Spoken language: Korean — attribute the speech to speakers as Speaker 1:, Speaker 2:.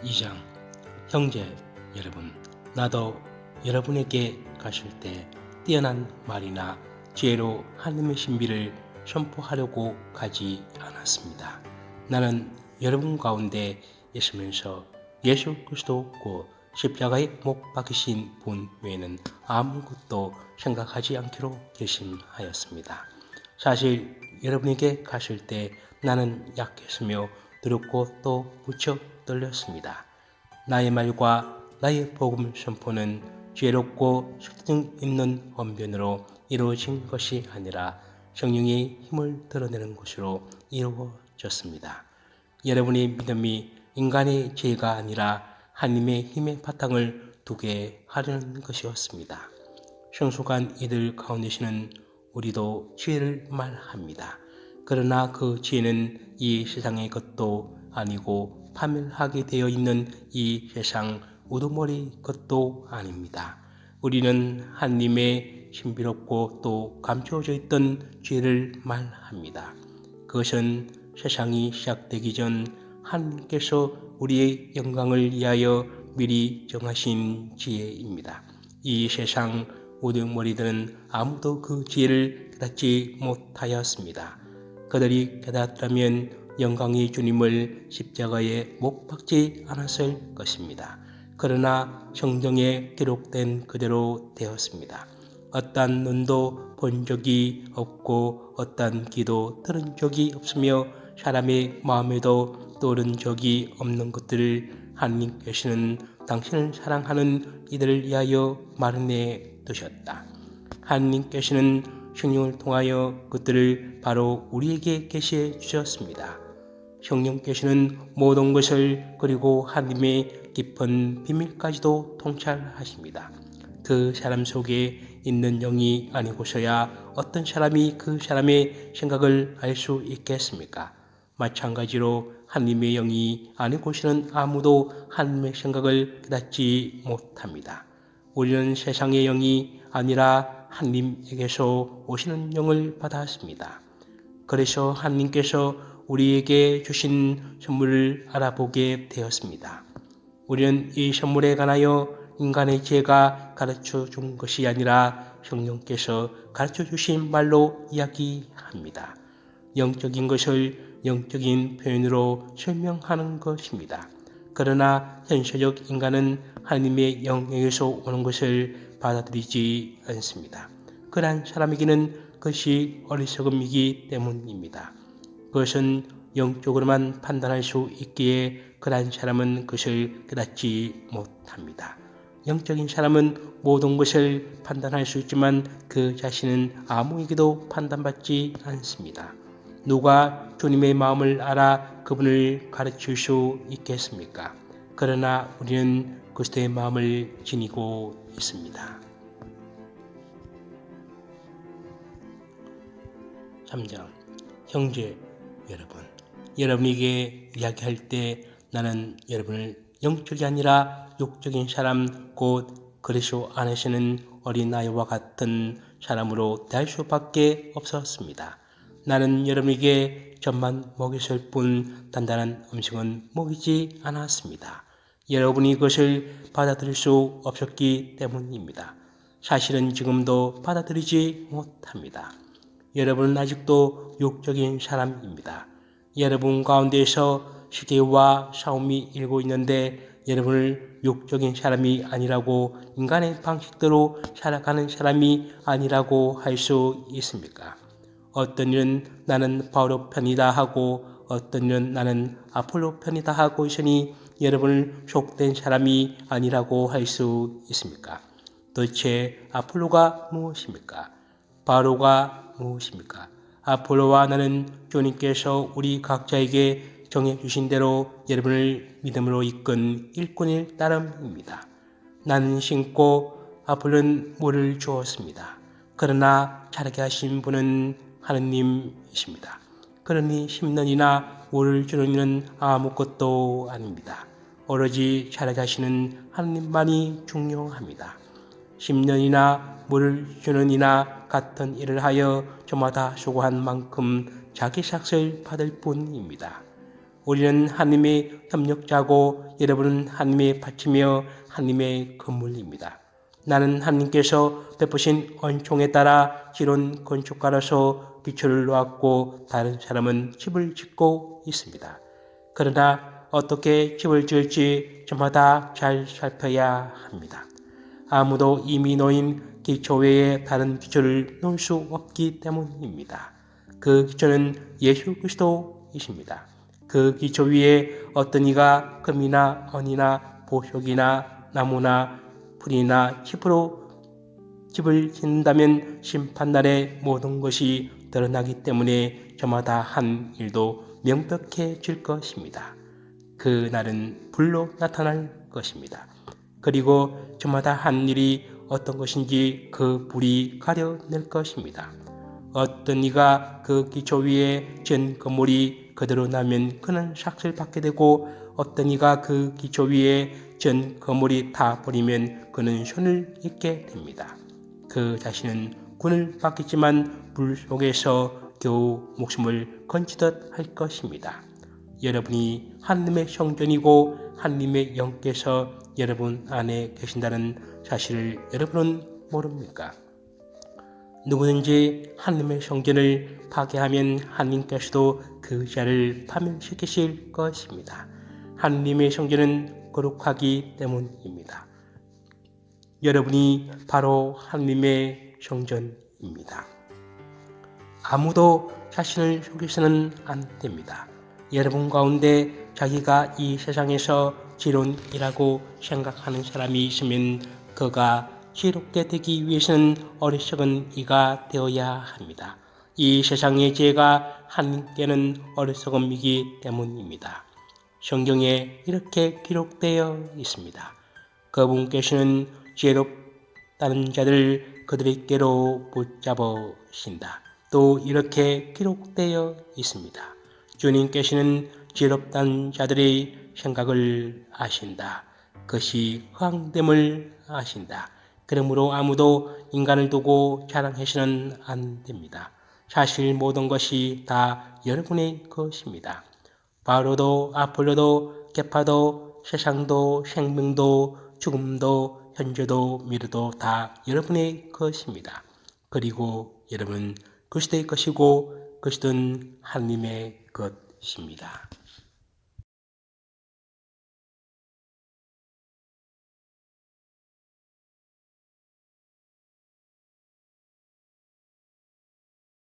Speaker 1: 2장 형제 여러분, 나도 여러분에게 가실 때 뛰어난 말이나 지혜로 하나님의 신비를 선포하려고 가지 않았습니다. 나는 여러분 가운데 있으면서 예수 그리스도 곧 십자가에 못 박히신 분 외에는 아무것도 생각하지 않기로 결심하였습니다. 사실 여러분에게 가실 때 나는 약했으며 두렵고 또 무척 떨렸습니다. 나의 말과 나의 복음 선포는 지혜롭고 설득 있는 언변으로 이루어진 것이 아니라 성령의 힘을 드러내는 것으로 이루어졌습니다. 여러분의 믿음이 인간의 지혜가 아니라 하나님의 힘의 바탕을 두게 하려는 것이었습니다. 성숙한 이들 가운데서는 우리도 지혜를 말합니다. 그러나 그 지혜는 이 세상의 것도 아니고 파멸하게 되어 있는 이 세상 우두머리 것도 아닙니다. 우리는 하나님의 신비롭고 또 감추어져 있던 지혜를 말합니다. 그것은 세상이 시작되기 전 하나님께서 우리의 영광을 위하여 미리 정하신 지혜입니다. 이 세상 우두머리들은 아무도 그 지혜를 깨닫지 못하였습니다. 그들이 깨닫다면 영광의 주님을 십자가에 못 박지 않았을 것입니다. 그러나 성경에 기록된 그대로 되었습니다. 어떤 눈도 본 적이 없고 어떤 귀도 들은 적이 없으며 사람의 마음에도 떠오른 적이 없는 것들을 하나님께서는 당신을 사랑하는 이들을 위하여 마련해 두셨다. 하나님께서는 성령을 통하여 그들을 바로 우리에게 계시해 주셨습니다. 성령께서는 모든 것을 그리고 하나님의 깊은 비밀까지도 통찰하십니다. 그 사람 속에 있는 영이 아니고서야 어떤 사람이 그 사람의 생각을 알 수 있겠습니까? 마찬가지로 하나님의 영이 아니고서는 아무도 하나님의 생각을 깨닫지 못합니다. 우리는 세상의 영이 아니라 하나님에게서 오시는 영을 받았습니다. 그래서 하나님께서 우리에게 주신 선물을 알아보게 되었습니다. 우리는 이 선물에 관하여 인간의 지혜가 가르쳐 준 것이 아니라 성령께서 가르쳐 주신 말로 이야기합니다. 영적인 것을 영적인 표현으로 설명하는 것입니다. 그러나 현실적 인간은 하나님의 영에게서 오는 것을 받아들이지 않습니다. 그러한 사람에게는 그것이 어리석음이기 때문입니다. 그것은 영적으로만 판단할 수 있기에 그러한 사람은 그것을 깨닫지 못합니다. 영적인 사람은 모든 것을 판단할 수 있지만 그 자신은 아무에게도 판단받지 않습니다. 누가 주님의 마음을 알아 그분을 가르칠 수 있겠습니까? 그러나 우리는 그리스도의 마음을 지니고 있습니다. 3장 형제 여러분, 여러분에게 이야기할 때 나는 여러분을 영적이 아니라 육적인 사람 곧 그리스도 안에서는 어린아이와 같은 사람으로 대할 수밖에 없었습니다. 나는 여러분에게 젖만 먹였을 뿐 단단한 음식은 먹이지 않았습니다. 여러분이 그것을 받아들일 수 없었기 때문입니다. 사실은 지금도 받아들이지 못합니다. 여러분은 아직도 육적인 사람입니다. 여러분 가운데에서 시기와 싸움이 일고 있는데 여러분을 육적인 사람이 아니라고 인간의 방식대로 살아가는 사람이 아니라고 할 수 있습니까? 어떤 일은 나는 바울의 편이다 하고 어떤 일은 나는 아폴로 편이다 하고 있으니 여러분을 속된 사람이 아니라고 할 수 있습니까? 도대체 아폴로가 무엇입니까? 바로가 무엇입니까? 아폴로와 나는 주님께서 우리 각자에게 정해주신 대로 여러분을 믿음으로 이끈 일꾼일 따름입니다. 나는 심고 아폴로는 물을 주었습니다. 그러나 자라게 하신 분은 하느님이십니다. 그러니 심는이나 물을 주는 이는 아무것도 아닙니다. 오로지 자라게 하시는 하느님만이 중요합니다. 10년이나 물을 주는 이나 같은 일을 하여 저마다 수고한 만큼 자기 삭을 받을 뿐입니다. 우리는 하나님의 협력자고 여러분은 하나님의 밭이며 하나님의 건물입니다. 나는 하나님께서 베푸신恩총에 따라 지론 건축가로서 기초를 놓았고 다른 사람은 집을 짓고 있습니다. 그러나 어떻게 집을 지을지 저마다 잘 살펴야 합니다. 아무도 이미 놓인 기초 외에 다른 기초를 놓을 수 없기 때문입니다. 그 기초는 예수 그리스도이십니다. 그 기초 위에 어떤 이가 금이나 은이나 보석이나 나무나 풀이나 칩으로 집을 짓는다면 심판날에 모든 것이 드러나기 때문에 저마다 한 일도 명백해질 것입니다. 그 날은 불로 나타날 것입니다. 그리고 저마다 한 일이 어떤 것인지 그 불이 가려낼 것입니다. 어떤 이가 그 기초 위에 지은 건물이 그대로 나면 그는 삭을 받게 되고 어떤 이가 그 기초 위에 지은 건물이 다 버리면 그는 손을 잃게 됩니다. 그 자신은 군을 받겠지만 불 속에서 겨우 목숨을 건지듯 할 것입니다. 여러분이 하나님의 성전이고 하나님의 영께서 여러분 안에 계신다는 사실을 여러분은 모릅니까? 누구든지 하나님의 성전을 파괴하면 하나님께서도 그 자를 파멸시키실 것입니다. 하나님의 성전은 거룩하기 때문입니다. 여러분이 바로 하나님의 성전입니다. 아무도 자신을 속여서는 안 됩니다. 여러분 가운데 자기가 이 세상에서 지론이라고 생각하는 사람이 있으면 그가 지롭게 되기 위해서는 어리석은 이가 되어야 합니다. 이 세상의 죄가 하나님께는 어리석음이기 때문입니다. 성경에 이렇게 기록되어 있습니다. 그분께서는 지혜롭다는 자들을 그들에게로 붙잡으신다. 또 이렇게 기록되어 있습니다. 주님께서는 지혜롭다는 자들의 생각을 아신다. 그것이 허황됨을 아신다. 그러므로 아무도 인간을 두고 자랑해서는 안 됩니다. 사실 모든 것이 다 여러분의 것입니다. 바로도 아폴로도 케파도 세상도 생명도 죽음도 현재도 미래도 다 여러분의 것입니다. 그리고 여러분 그리스도의 것이고 그리스도는 하나님의 것입니다.